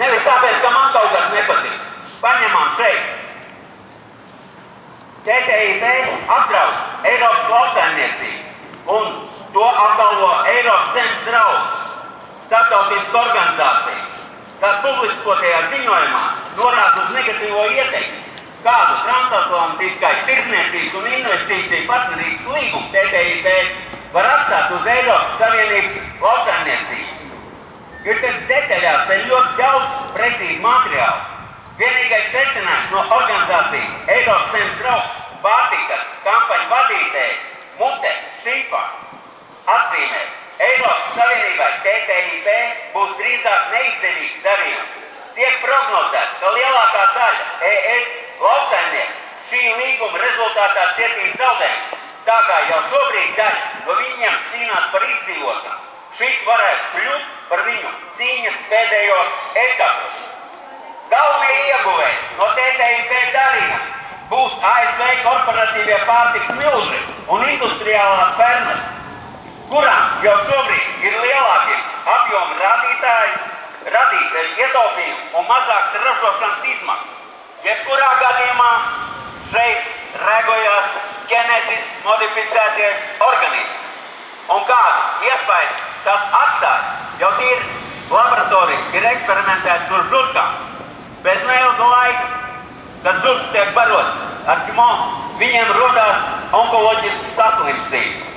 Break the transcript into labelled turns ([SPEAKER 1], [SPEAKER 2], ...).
[SPEAKER 1] Nevis tāpēc, ka man kaut kas nepatīk. Paņemam šeit. TTIP apdraud Eiropas lauksaimniecību un to apgalvo Eiropas zemes draugs, starptautiska organizācija. Tā publiskotajā ziņojumā norāda uz negatīvo ietekmi, kādu transatlantiskai tirdzniecības un investīciju partnerības līgumu TTIP var atstāt uz Eiropas Savienības lauksaimniecību. Jo te detaļās te ļoti daudz precīzi materiālu. Vienīgais secinājums no organizācijas Eiropas zemes draugs pārtikas kampaņu vadītāja Mute Šīpa atzīmē, Eiropas Savienībai TTIP būs drīzāk neizdevīgs darījums. Tiek prognozēts, ka lielākā daļa ES lauksaimnieku šī līguma rezultātā cietīs zaudējumus, tā kā jau šobrīd daļa no viņiem cīnās par izdzīvošanu. Šis varētu kļūt par viņu cīņas pēdējo etapu. Galvenie ieguvēji no TTIP darījuma būs ASV korporatīvie pārtikas milži un industriālās fermas, kurām jau šobrīd ir lielākie apjomi radīt ietaupījumu un mazāks ražošanas izmaksas. Jebkurā gadījumā šeit rēgojās ģenētiski modificētie organismi. Un kādu iespēju tas atstāja, jau tīri laboratorijas ir eksperimentēts uz žurkām. Bez neilga laika, kad žurkas tiek barotas ar ķimo, viņiem rodās onkoloģiskas saslimstības.